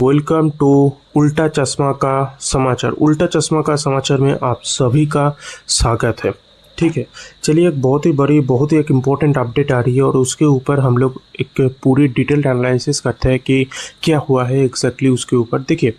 Welcome to उल्टा चश्मा का समाचार। उल्टा चश्मा का समाचार में आप सभी का स्वागत है। ठीक है, चलिए एक बहुत ही बड़ी बहुत ही एक इम्पोर्टेंट अपडेट आ रही है और उसके ऊपर हम लोग एक पूरी डिटेल्ड एनालिसिस करते हैं कि क्या हुआ है एग्जैक्टली उसके ऊपर। देखिए,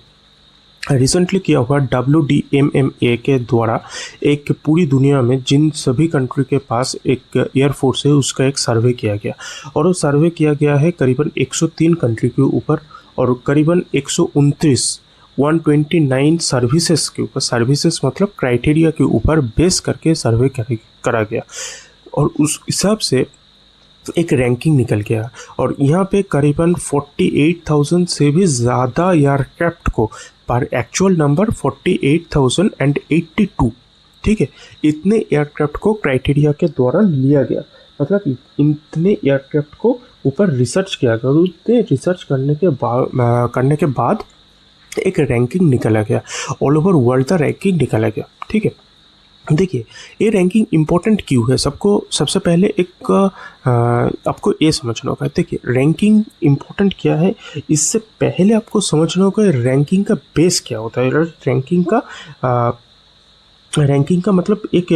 रिसेंटली किया हुआ WDMMA के द्वारा एक पूरी दुनिया में जिन सभी कंट्री के पास एक एयरफोर्स है उसका एक सर्वे किया गया और वो सर्वे किया गया है करीबन 103 कंट्री के ऊपर और करीबन 129 सर्विसेज के ऊपर। सर्विसेज मतलब क्राइटेरिया के ऊपर बेस करके सर्वे करा गया और उस हिसाब से एक रैंकिंग निकल गया और यहाँ पे करीबन 48,000 से भी ज़्यादा एयरक्राफ्ट को पर एक्चुअल नंबर 48,082। ठीक है, इतने एयरक्राफ्ट को क्राइटेरिया के द्वारा लिया गया, मतलब इतने एयरक्राफ्ट को ऊपर रिसर्च किया गया और उतने रिसर्च करने के बाद एक रैंकिंग निकाला गया, ऑल ओवर वर्ल्ड का रैंकिंग निकाला गया। ठीक है, देखिए ये रैंकिंग इम्पोर्टेंट क्यों है, सबसे पहले एक आपको ये समझना होगा। देखिए रैंकिंग इम्पोर्टेंट क्या है, इससे पहले आपको समझना होगा रैंकिंग का बेस क्या होता है। रैंकिंग का मतलब एक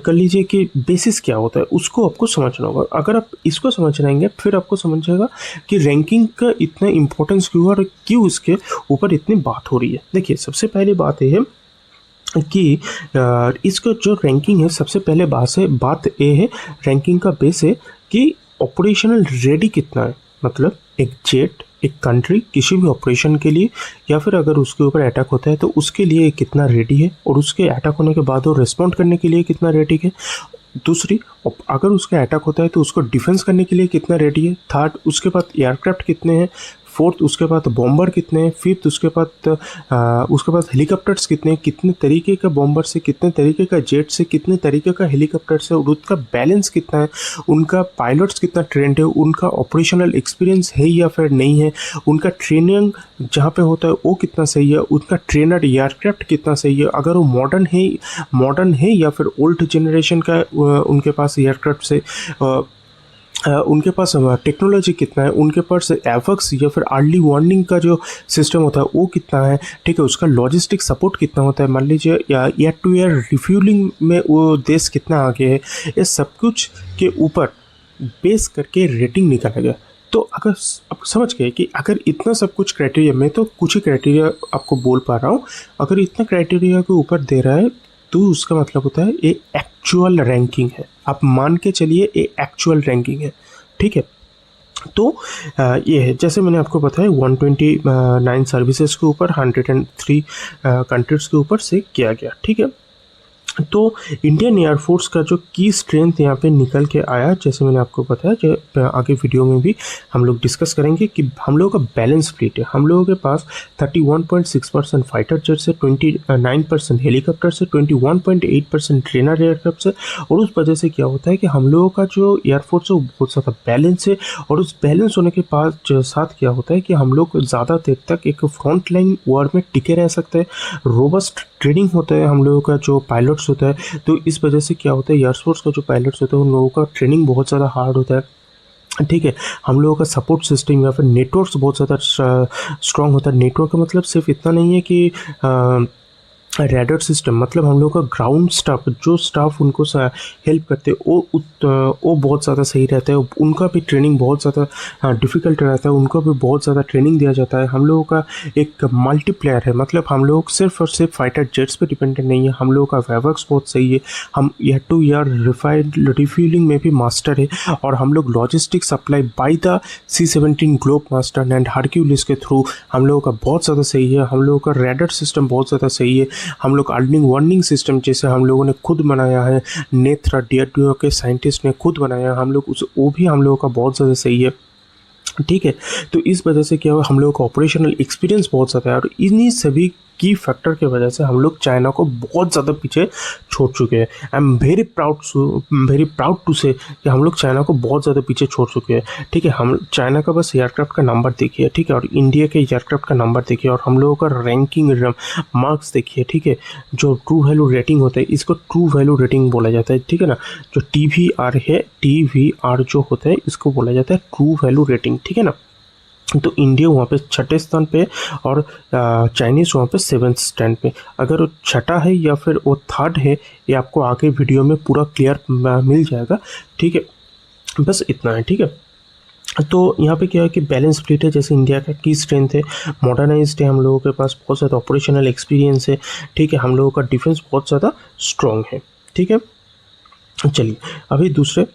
कर लीजिए कि बेसिस क्या होता है, उसको आपको समझना होगा। अगर आप इसको समझ रहेंगे फिर आपको समझेगा कि रैंकिंग का इतना इम्पोर्टेंस क्यों और क्यों इसके ऊपर इतनी बात हो रही है। देखिए सबसे पहली बात ये है कि इसका जो रैंकिंग है, सबसे पहले बात ये है रैंकिंग का बेस है कि ऑपरेशनल रेडी कितना है। मतलब एक जेट, एक कंट्री किसी भी ऑपरेशन के लिए या फिर अगर उसके ऊपर अटैक होता है तो उसके लिए कितना रेडी है और उसके अटैक होने के बाद वो रिस्पॉन्ड करने के लिए कितना रेडी है। दूसरी, अगर उसका अटैक होता है तो उसको डिफेंस करने के लिए कितना रेडी है। थर्ड, उसके पास एयरक्राफ्ट कितने हैं। फोर्थ, उसके पास बॉम्बर कितने हैं। फिफ्थ, उसके पास हेलीकॉप्टर्स कितने हैं, कितने तरीके का बॉम्बर से, कितने तरीके का जेट से, कितने तरीके का हेलीकॉप्टर से और उसका बैलेंस कितना है, उनका पायलट्स कितना ट्रेंड है, उनका ऑपरेशनल एक्सपीरियंस है या फिर नहीं है, उनका ट्रेनिंग जहाँ पे होता है वो कितना सही है, उनका ट्रेनर एयरक्राफ्ट कितना सही है, अगर वो मॉडर्न है या फिर ओल्ड जनरेशन का उनके पास एयरक्राफ्ट से उनके पास टेक्नोलॉजी कितना है, उनके पास एवक्स या फिर अर्ली वार्निंग का जो सिस्टम होता है वो कितना है। ठीक है, उसका लॉजिस्टिक सपोर्ट कितना होता है, मान लीजिए ईयर टू ईयर रिफ्यूलिंग में वो देश कितना आगे है। ये सब कुछ के ऊपर बेस करके रेटिंग निकाला गया। तो अगर आप समझ गए कि अगर इतना सब कुछ क्राइटेरिया, मैं तो कुछ ही क्राइटेरिया आपको बोल पा रहा हूँ, अगर इतना क्राइटेरिया के ऊपर दे रहा है तो उसका मतलब होता है ये एक्चुअल रैंकिंग है। आप मान के चलिए ये एक्चुअल रैंकिंग है। ठीक है, तो ये है जैसे मैंने आपको बताया 129 सर्विसेज के ऊपर 103 कंट्रीज के ऊपर से किया गया। ठीक है, तो इंडियन एयरफोर्स का जो की स्ट्रेंथ यहाँ पे निकल के आया, जैसे मैंने आपको बताया, जो आगे वीडियो में भी हम लोग डिस्कस करेंगे कि हम लोगों का बैलेंस फ्लीट है। हम लोगों के पास 31.6% फाइटर जेट से, 29% हेलीकॉप्टर से, 21.8% ट्रेनर एयरक्राफ्ट से और उस वजह से क्या होता है कि हम लोगों का जो एयरफोर्स है वो बहुत ज़्यादा बैलेंस है और उस बैलेंस होने के साथ क्या होता है कि हम लोग ज़्यादा देर तक एक फ्रंट लाइन वॉर में टिके रह सकते हैं। रोबस्ट ट्रेनिंग होता है हम लोगों का जो पायलट्स होता है, तो इस वजह से क्या होता है एयरफोर्स का जो पायलट्स होता है उन लोगों का ट्रेनिंग बहुत ज़्यादा हार्ड होता है। ठीक है, हम लोगों का सपोर्ट सिस्टम या फिर नेटवर्क बहुत ज़्यादा स्ट्रॉन्ग होता है। नेटवर्क का मतलब सिर्फ इतना नहीं है कि रैडर सिस्टम, मतलब हम लोग का ग्राउंड स्टाफ, जो स्टाफ उनको हेल्प करते हैं वो बहुत ज़्यादा सही रहता है। उनका भी ट्रेनिंग बहुत ज़्यादा डिफ़िकल्ट रहता है, उनको भी बहुत ज़्यादा ट्रेनिंग दिया जाता है। हम लोगों का एक मल्टीप्लेयर है, मतलब हम लोग सिर्फ और सिर्फ फाइटर जेट्स पे डिपेंडेंट नहीं है। हम लोगों का वेवर्क्स बहुत सही है, हम ईयर टू ईयर रिफ्यूलिंग में भी मास्टर है और हम लोग logistic supply by the C-17 globe master and Hercules के थ्रू हम लोगों का बहुत ज़्यादा सही है। हम लोगों का रैडर सिस्टम बहुत ज़्यादा सही है। हम लोग अर्निंग वार्निंग सिस्टम जैसे हम लोगों ने खुद बनाया है, नेत्रा DRDO के साइंटिस्ट ने खुद बनाया, हम लोग वो भी हम लोगों का बहुत ज़्यादा सही है। ठीक है, तो इस वजह से क्या हुआ, हम लोगों का ऑपरेशनल एक्सपीरियंस बहुत ज़्यादा है और इन्हीं सभी की फैक्टर की वजह से हम लोग चाइना को बहुत ज़्यादा पीछे छोड़ चुके हैं। I am very proud to say कि हम लोग चाइना को बहुत ज़्यादा पीछे छोड़ चुके हैं। ठीक है, हम चाइना का बस एयरक्राफ्ट का नंबर देखिए, ठीक है, और इंडिया के एयरक्राफ्ट का नंबर देखिए और हम लोगों का रैंकिंग मार्क्स देखिए। ठीक है, जो ट्रू वैल्यू रेटिंग होता है इसको ट्रू वैल्यू रेटिंग बोला जाता है। ठीक है ना, जो TVR है, TVR जो होता है इसको बोला जाता है ट्रू वैल्यू रेटिंग। ठीक है ना, तो इंडिया वहाँ पे छठे स्थान पे और चाइनीज़ वहाँ पे 7th स्टैंड पे। अगर वो छठा है या फिर वो थर्ड है, ये आपको आगे वीडियो में पूरा क्लियर मिल जाएगा, ठीक है। बस इतना है, ठीक है। तो यहाँ पे क्या है कि बैलेंस स्प्लिट है, जैसे इंडिया का की स्ट्रेंथ है, मॉडर्नाइज्ड है, हम लोगों के पास बहुत ज़्यादा ऑपरेशनल एक्सपीरियंस है, ठीक है। हम लोगों का डिफेंस बहुत ज़्यादा स्ट्रॉन्ग है, ठीक है। चलिए अभी दूसरे,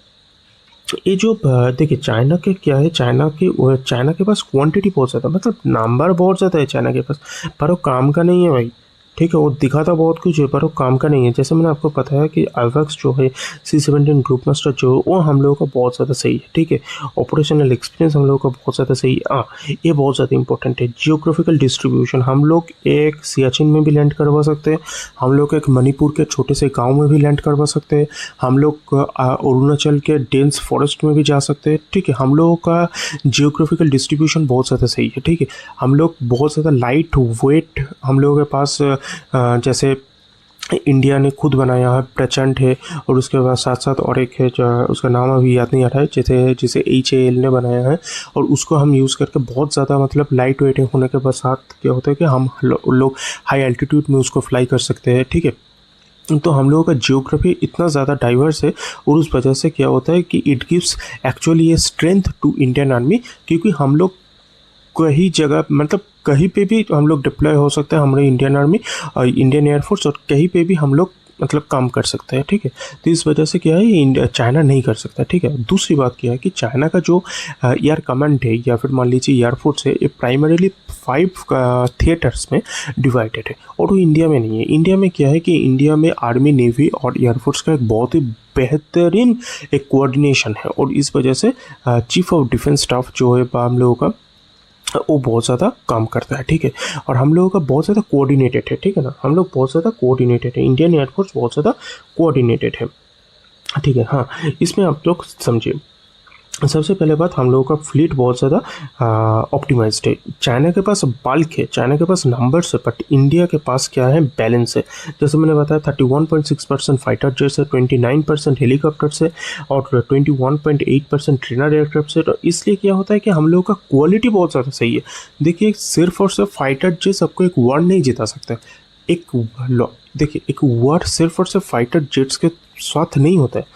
ये जो देखिए चाइना के क्या है, चाइना के पास क्वांटिटी बहुत ज़्यादा, मतलब नंबर बहुत ज़्यादा है चाइना के पास, पर वो काम का नहीं है भाई, ठीक है। वो दिखाता बहुत कुछ है पर वो काम का नहीं है। जैसे मैंने आपको बताया कि आइवैक्स जो है, C-17 ग्रुप मास्टर जो है, वो हम लोगों का बहुत ज़्यादा सही है, ठीक है। ऑपरेशनल एक्सपीरियंस हम लोगों का बहुत ज़्यादा सही है। हाँ, ये बहुत ज़्यादा इंपॉर्टेंट है। जियोग्राफिकल डिस्ट्रीब्यूशन, हम लोग एक सियाचिन में भी लैंड करवा सकते हैं, हम लोग एक मणिपुर के छोटे से गाँव में भी लैंड करवा सकते हैं, हम लोग अरुणाचल के डेंस फॉरेस्ट में भी जा सकते हैं, ठीक है। हम लोगों का जियोग्राफिकल डिस्ट्रीब्यूशन बहुत ज़्यादा सही है, ठीक है। हम लोग बहुत ज़्यादा लाइट वेट, हम लोगों के पास जैसे इंडिया ने खुद बनाया है प्रचंड है, और उसके बाद साथ साथ और एक है जो उसका नाम अभी याद नहीं आ रहा है, जिसे HAL ने बनाया है, और उसको हम यूज़ करके बहुत ज़्यादा मतलब लाइट वेट होने के बाद साथ क्या होता है कि हम लोग हाई एल्टीट्यूड में उसको फ्लाई कर सकते हैं, ठीक है। तो हम लोगों का जियोग्राफी इतना ज़्यादा डाइवर्स है, और उस वजह से क्या होता है कि इट गिव्स एक्चुअली ये स्ट्रेंथ टू इंडियन आर्मी, क्योंकि हम लोग कहीं जगह मतलब कहीं पे भी हम लोग डिप्लॉय हो सकते हैं, हमारे इंडियन आर्मी और इंडियन एयरफोर्स, और कहीं पे भी हम लोग मतलब काम कर सकते हैं, ठीक है। तो इस वजह से क्या है, इंडिया चाइना नहीं कर सकता, ठीक है। दूसरी बात क्या है कि चाइना का जो एयर कमांड है या फिर मान लीजिए एयरफोर्स है, ये प्राइमरीली 5 थिएटर्स में डिवाइडेड है, और वो इंडिया में नहीं है। इंडिया में क्या है कि इंडिया में आर्मी, नेवी और एयरफोर्स का एक बहुत ही बेहतरीन एक कोऑर्डिनेशन है, और इस वजह से चीफ ऑफ डिफेंस स्टाफ जो है हम लोगों का, वो बहुत ज़्यादा काम करता है, ठीक है। और हम लोगों का बहुत ज़्यादा कोऑर्डिनेटेड है, ठीक है ना, हम लोग बहुत ज़्यादा कोऑर्डिनेटेड है, इंडियन एयरफोर्स बहुत ज़्यादा कोऑर्डिनेटेड है, ठीक है। हाँ, इसमें आप लोग समझिए, सबसे पहले बात, हम लोगों का फ्लीट बहुत ज़्यादा ऑप्टिमाइज्ड है। चाइना के पास बल्क है, चाइना के पास नंबर्स है, बट इंडिया के पास क्या है, बैलेंस है। जैसे मैंने बताया 31.6% फाइटर जेट्स है, 29% हेलीकॉप्टर्स है, और 21.8% ट्रेनर एयरक्राफ्ट है। तो इसलिए क्या होता है कि हम लोगों का क्वालिटी बहुत ज़्यादा सही है। देखिए सिर्फ और सिर्फ फाइटर जेट्स आपको एक वार नहीं जिता सकता। देखिए एक वार सिर्फ और सिर्फ फाइटर जेट्स के साथ नहीं होता है,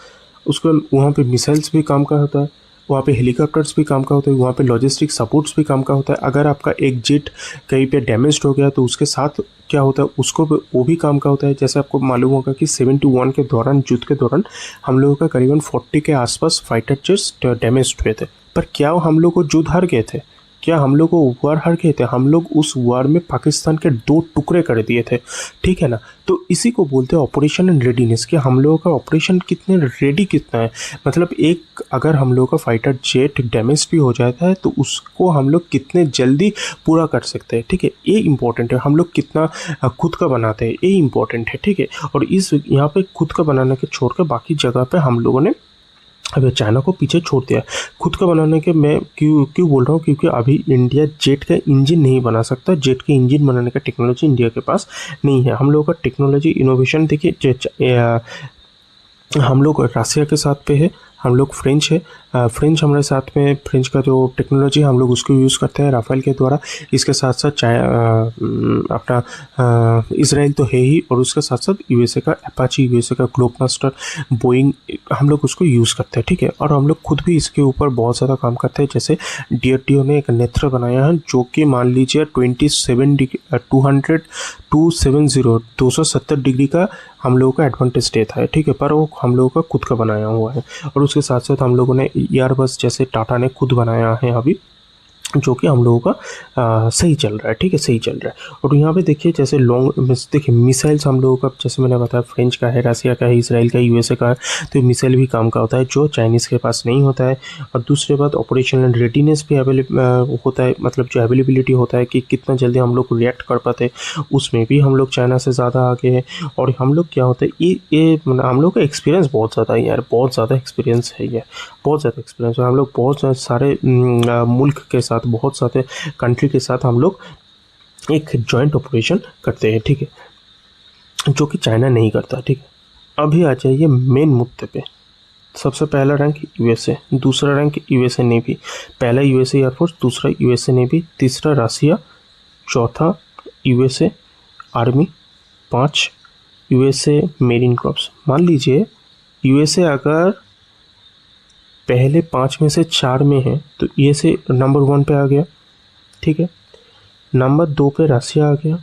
उसको वहाँ पे मिसाइल्स भी काम का होता है, वहाँ पे हेलीकॉप्टर्स भी काम का होता है, वहाँ पे लॉजिस्टिक सपोर्ट्स भी काम का होता है। अगर आपका एक जेट कहीं पे डैमेज हो गया तो उसके साथ क्या होता है, उसको वो भी काम का होता है। जैसे आपको मालूम होगा कि 71 के दौरान, युद्ध के दौरान, हम लोगों का करीबन 40 के आसपास फाइटर जेट्स डैमेज हुए थे, पर क्या हम लोग को युद्ध हार गए थे? क्या हम लोग को वार हार गए थे? हम लोग उस वार में पाकिस्तान के 2 टुकड़े कर दिए थे, ठीक है ना। तो इसी को बोलते हैं ऑपरेशन एंड रेडीनेस, कि हम लोगों का ऑपरेशन कितने रेडी कितना है। मतलब एक अगर हम लोगों का फाइटर जेट डैमेज भी हो जाता है तो उसको हम लोग कितने जल्दी पूरा कर सकते हैं, ठीक है, ये इंपॉर्टेंट है। हम लोग कितना खुद का बनाते हैं, ये इंपॉर्टेंट है, ठीक है। और इस यहाँ पे खुद का बनाने के छोड़ कर बाकी जगह पे हम लोगों ने अभी चाइना को पीछे छोड़ दिया। खुद का बनाने के मैं क्यों बोल रहा हूँ, क्योंकि अभी इंडिया जेट का इंजन नहीं बना सकता, जेट के इंजन बनाने का टेक्नोलॉजी इंडिया के पास नहीं है। हम लोगों का टेक्नोलॉजी इनोवेशन देखिए, हम लोग रसिया के साथ पे है, हम लोग फ्रेंच है, फ्रेंच हमारे साथ में, फ्रेंच का जो टेक्नोलॉजी है हम लोग उसको यूज़ करते हैं राफेल के द्वारा। इसके साथ साथ अपना इसराइल तो है ही, और उसके साथ साथ यूएसए का अपाची, यूएसए का ग्लोब मास्टर, बोइंग, हम लोग उसको यूज़ करते हैं, ठीक है। और हम लोग खुद भी इसके ऊपर बहुत ज़्यादा काम करते हैं। जैसे DRDO ने एक नेत्र बनाया है जो कि मान लीजिए 270 डिग्री का हम लोगों का एडवांटेज देता है, ठीक है, पर वो हम लोगों का खुद का बनाया हुआ है। और उसके साथ साथ हम लोगों ने एयरबस जैसे टाटा ने खुद बनाया है अभी, जो कि हम लोगों का सही चल रहा है, ठीक है, सही चल रहा है। और यहाँ पे देखिए जैसे देखिए मिसाइल्स हम लोगों का, जैसे मैंने बताया फ्रेंच का है, रसिया का है, इसराइल का है, यूएसए का है, तो मिसाइल भी काम का होता है जो चाइनीज़ के पास नहीं होता है। और दूसरी बात, ऑपरेशनल रेडीनेस भी होता है, मतलब जो अवेलेबिलिटी होता है कि कितना जल्दी हम लोग रिएक्ट कर पाते हैं, उसमें भी हम लोग चाइना से ज़्यादा आगे हैं। और हम लोग क्या होता है, ये हम लोग का एक्सपीरियंस बहुत ज़्यादा है यार, बहुत ज़्यादा एक्सपीरियंस है, ये बहुत ज़्यादा एक्सपीरियंस है। हम लोग बहुत सारे मुल्क के साथ, बहुत सारे कंट्री के साथ हम लोग एक जॉइंट ऑपरेशन करते हैं, ठीक है, जो कि चाइना नहीं करता, ठीक है। अभी आ जाइए मेन मुद्दे पे। सबसे पहला रैंक यूएसए, दूसरा रैंक यूएसए नेवी, पहला यूएसए एयरफोर्स, दूसरा यूएसए नेवी, तीसरा रसिया, चौथा USA army, 5 USA marine corps. मान लीजिए यूएसए अगर पहले 5 में से 4 में है तो यूएसए नंबर 1 पे आ गया, ठीक है। नंबर 2 पे रसिया आ गया,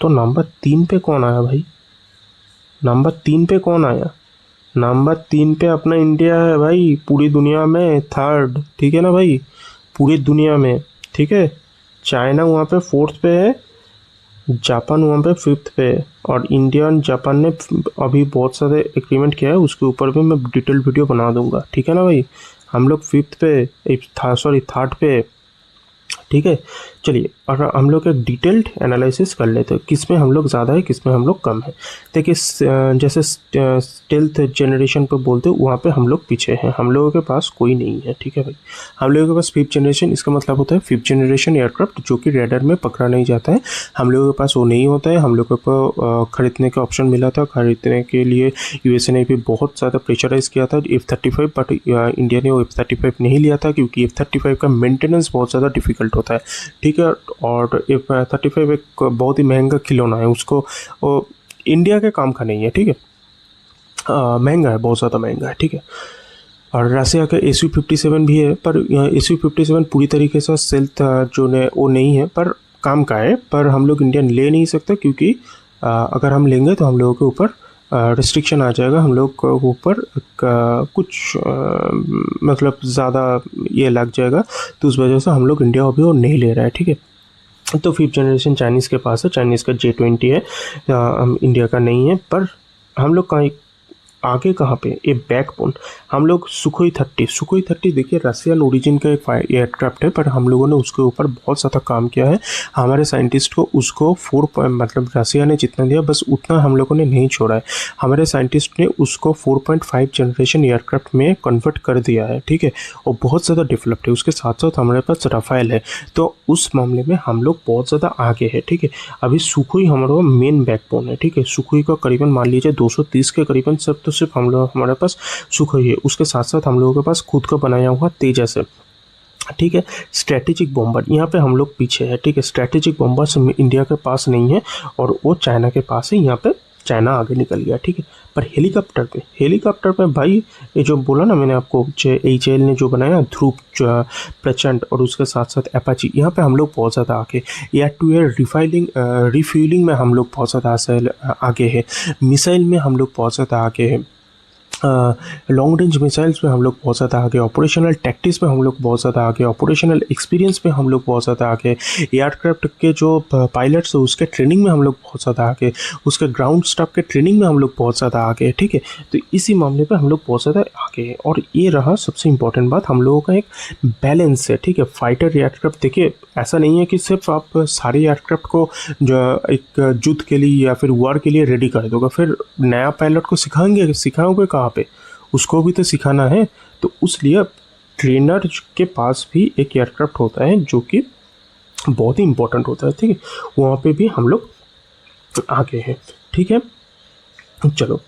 तो नंबर 3 पे कौन आया भाई? नंबर 3 पे कौन आया? नंबर 3 पे अपना इंडिया है भाई, पूरी दुनिया में थर्ड, ठीक है ना भाई, पूरी दुनिया में, ठीक है। चाइना वहाँ पे 4th पे है, जापान वहाँ पे 5th पे है, और इंडिया और जापान ने अभी बहुत सारे एग्रीमेंट किया है, उसके ऊपर भी मैं डिटेल वीडियो बना दूंगा, ठीक है ना भाई। हम लोग 5th पे, थर्ड पे, ठीक है। चलिए, और हम लोग एक डिटेल्ड एनालिसिस कर लेते हैं किस में हम लोग ज़्यादा है, किस में हम लोग कम है। देखिए जैसे स्टेल्थ जनरेशन पर बोलते हैं, वहाँ पे हम लोग पीछे हैं, हम लोगों के पास कोई नहीं है, ठीक है भाई। हम लोगों के पास 5th जनरेशन, इसका मतलब होता है 5th जनरेशन एयरक्राफ्ट जो कि रेडर में पकड़ा नहीं जाता है, हम लोगों के पास वो नहीं होता है। हम लोगों को ख़रीदने का ऑप्शन मिला था, खरीदने के लिए यूएसए ने भी बहुत ज़्यादा प्रेशराइज किया था F-35, बट इंडिया ने वो F-35 नहीं लिया था क्योंकि F-35 का मेंटेनेंस बहुत ज़्यादा डिफिकल्ट होता है, ठीक है। और F-35 एक बहुत ही महंगा खिलौना है, उसको इंडिया के काम का नहीं है, ठीक है। महंगा है, बहुत ज़्यादा महंगा है, ठीक है। और रसिया का Su-57 भी है, पर Su-57 पूरी तरीके से सेल्थ जो है वो नहीं है, पर काम का है, पर हम लोग इंडियन ले नहीं सकते क्योंकि अगर हम लेंगे तो हम लोगों के ऊपर रिस्ट्रिक्शन आ जाएगा, हम लोग के ऊपर कुछ मतलब ज़्यादा ये लग जाएगा, तो उस वजह से हम लोग इंडिया अभी वो नहीं ले रहा है, ठीक है। तो 5th जनरेशन चाइनीज़ के पास है, चाइनीज़ का J-20 है, इंडिया का नहीं है। पर हम लोग आगे कहाँ पे, ये बैकबोन हम लोग सुखोई 30 देखिए रशियन ओरिजिन का एक एयरक्राफ्ट है, पर हम लोगों ने उसके ऊपर बहुत ज़्यादा काम किया है। हमारे साइंटिस्ट को उसको मतलब रशिया ने जितना दिया बस उतना हम लोगों ने नहीं छोड़ा है, हमारे साइंटिस्ट ने उसको 4.5 जनरेशन एयरक्राफ्ट में कन्वर्ट कर दिया है, ठीक है। और बहुत ज़्यादा डेवलप्ड है, उसके साथ साथ हमारे पास राफेल है, तो उस मामले में हम लोग बहुत ज़्यादा आगे है, ठीक है। अभी सुखोई हमारा मेन बैकबोन है, ठीक है। सुखोई का करीबन मान लीजिए 230 के करीबन सब तो सिर्फ हमारे पास सुखोई है, उसके साथ साथ हम लोगों के पास खुद का बनाया हुआ तेजस है, ठीक है। स्ट्रेटेजिक बॉम्बर यहाँ पे हम लोग पीछे है, ठीक है। स्ट्रेटेजिक बॉम्बर्स इंडिया के पास नहीं है और वो चाइना के पास है, यहाँ पे चाइना आगे निकल गया, ठीक है। पर हेलीकॉप्टर पे भाई ये जो बोला ना मैंने आपको, HAL ने जो बनाया ध्रुव प्रचंड और उसके साथ साथ अपाची, यहाँ पे हम लोग बहुत ज़्यादा आगे। एयर टू एयर रिफ्यूलिंग में हम लोग बहुत ज़्यादा आगे है, मिसाइल में हम लोग बहुत ज़्यादा आगे है, लॉन्ग रेंज मिसाइल्स में हम लोग बहुत ज़्यादा आगे, ऑपरेशनल टैक्टिक्स में हम लोग बहुत ज़्यादा आगे, ऑपरेशनल एक्सपीरियंस में हम लोग बहुत ज़्यादा आगे, एयरक्राफ्ट के जो पायलट्स है उसके ट्रेनिंग में हम लोग बहुत ज़्यादा आगे, उसके ग्राउंड स्टाफ के ट्रेनिंग में हम लोग बहुत ज़्यादा आगे, ठीक है। तो इसी मामले पर हम लोग बहुत ज़्यादा आगे हैं। और ये रहा सबसे इम्पोर्टेंट बात, हम लोगों का एक बैलेंस है, ठीक है। फाइटर एयरक्राफ्ट देखिए ऐसा नहीं है कि सिर्फ आप सारे एयरक्राफ्ट को जो एक युद्ध के लिए या फिर वॉर के लिए रेडी कर दोगे, फिर नया पायलट को सिखाओगे कहाँ पे, उसको भी तो सिखाना है। तो उसलिए ट्रेनर के पास भी एक एयरक्राफ्ट होता है जो कि बहुत ही इंपॉर्टेंट होता है, ठीक है। वहाँ पे भी हम लोग आगे हैं, ठीक है। चलो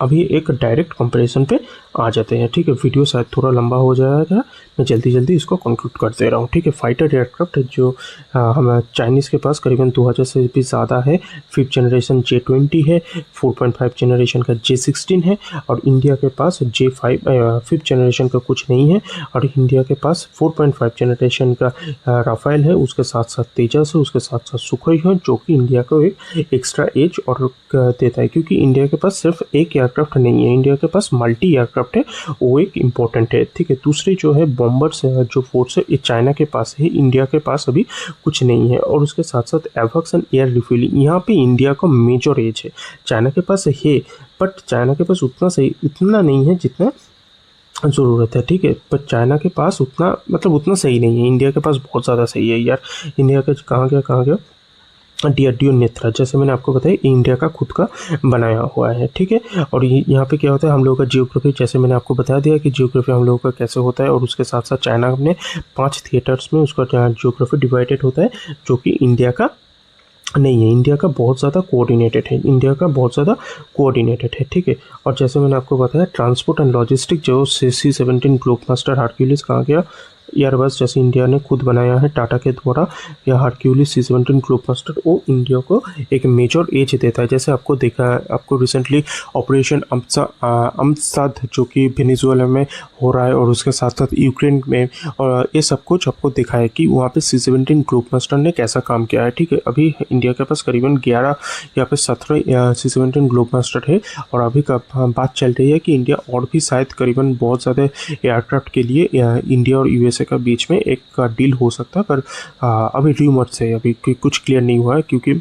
अभी एक डायरेक्ट कंपैरिजन पे आ जाते हैं, ठीक है। वीडियो शायद थोड़ा लंबा हो जाएगा, मैं जल्दी इसको कंक्लूड कर दे रहा हूँ, ठीक है। फाइटर एयरक्राफ्ट जो हम चाइनीज़ के पास करीबन 2000 से भी ज़्यादा है, 5th जनरेशन J-20 है, 4.5 जनरेशन का J-16 है, और इंडिया के पास J-5 जनरेशन का कुछ नहीं है, और इंडिया के पास 4.5 जनरेशन का राफेल है, उसके साथ साथ तेजस है, उसके साथ साथ सुखोई है, जो कि इंडिया को एक एक्स्ट्रा एज और देता है, क्योंकि इंडिया के पास सिर्फ एक एयरक्राफ्ट नहीं है, इंडिया के पास मल्टी एयरक्राफ्ट है, वो एक इम्पोर्टेंट है, ठीक है। दूसरी जो है बॉम्बर्स जो फोर्स है ये चाइना के पास है, इंडिया के पास अभी कुछ नहीं है, और उसके साथ साथ एवॉक्स एंड एयर रिफ्यूलिंग, यहाँ पे इंडिया का मेजर एज है, चाइना के पास है, बट चाइना के पास उतना नहीं है जितना ज़रूरत है, ठीक है। पर चाइना के पास उतना सही नहीं है, इंडिया के पास बहुत ज़्यादा सही है यार। इंडिया के कहाँ गया DRDO नेत्रा, जैसे मैंने आपको बताया इंडिया का खुद का बनाया हुआ है, ठीक है। और यहाँ पे क्या होता है, हम लोगों का जियोग्राफी, जैसे मैंने आपको बता दिया कि जियोग्राफी हम लोगों का कैसे होता है, और उसके साथ साथ चाइना ने 5 थिएटर्स में उसका जियोग्राफी डिवाइडेड होता है, जो कि इंडिया का नहीं है, इंडिया का बहुत ज़्यादा कोऑर्डिनेटेड है, इंडिया का बहुत ज़्यादा कोऑर्डिनेटेड है, ठीक है। और जैसे मैंने आपको बताया ट्रांसपोर्ट एंड लॉजिस्टिक जो C-17 ग्लोबमास्टर हरक्यूलिस कहाँ गया, एयरबस जैसे इंडिया ने खुद बनाया है टाटा के द्वारा, या हरक्यूलिस C-17 ग्लोबमास्टर, वो इंडिया को एक मेजर एज देता है। जैसे आपको देखा है, आपको रिसेंटली ऑपरेशन अमसाद जो कि वेनेजुएला में हो रहा है, और उसके साथ साथ यूक्रेन में, और ये सब कुछ आपको दिखा है कि वहाँ पे C-17 ग्लोबमास्टर ने कैसा काम किया है, ठीक है। अभी इंडिया के पास करीबन 11 या फिर 17 C-17 ग्लोबमास्टर है, और अभी का बात चल रही है कि इंडिया और भी शायद करीबन बहुत ज़्यादा एयरक्राफ्ट के लिए इंडिया और यूएसए का बीच में एक डील हो सकता है, पर अभी र्यूमर्स है, अभी कुछ क्लियर नहीं हुआ है, क्योंकि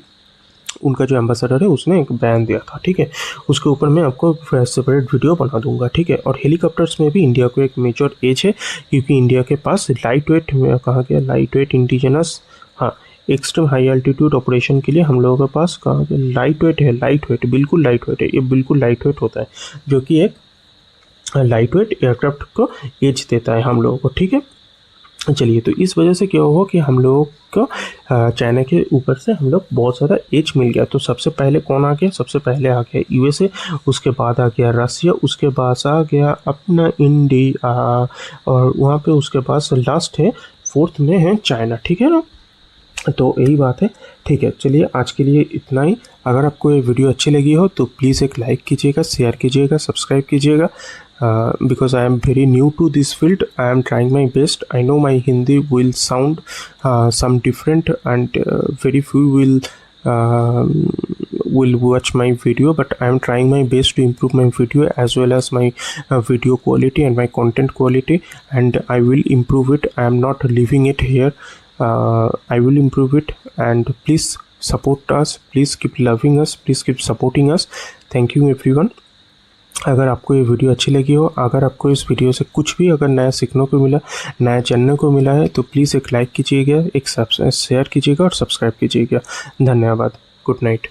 उनका जो एम्बेसडर है उसने एक बयान दिया था, ठीक है। उसके ऊपर मैं आपको सेपरेट वीडियो बना दूंगा, ठीक है। और हेलीकॉप्टर्स में भी इंडिया को एक मेजर एज है, क्योंकि इंडिया के पास लाइट वेट में कहा गया, लाइट वेट इंडिजिनस, हाँ, एक्सट्रीम हाई एल्टीट्यूड ऑपरेशन के लिए हम लोगों के पास कहा गया लाइट वेट है, लाइट वेट, बिल्कुल लाइट वेट है, ये बिल्कुल लाइट वेट होता है, जो कि एक लाइट वेट एयरक्राफ्ट को एज देता है हम लोगों को, ठीक है। चलिए, तो इस वजह से क्या हुआ कि हम लोग को चाइना के ऊपर से हम लोग बहुत ज़्यादा एज मिल गया। तो सबसे पहले कौन आ गया, सबसे पहले आ गया यूएसए, उसके बाद आ गया रसिया, उसके बाद आ गया अपना इंडिया, और वहाँ पे उसके बाद लास्ट है, फोर्थ में है चाइना, ठीक है ना। तो यही बात है, ठीक है। चलिए, आज के लिए इतना ही। अगर आपको ये वीडियो अच्छी लगी हो तो प्लीज़ एक लाइक कीजिएगा, शेयर कीजिएगा, सब्सक्राइब कीजिएगा, because I am very new to this field. I am trying my best. I know my Hindi will sound some different, and very few will watch my video, but I am trying my best to improve my video as well as my video quality and my content quality, and I will improve it. I am not leaving it here. I will improve it, and please support us, please keep loving us, please keep supporting us. Thank you everyone. अगर आपको ये video अच्छी लगी हो, अगर आपको इस video से कुछ भी अगर नया सीखने को मिला, नया जानने को मिला है, तो प्लीज़ एक लाइक कीजिएगा, एक शेयर कीजिएगा और सब्सक्राइब कीजिएगा। धन्यवाद। Good night.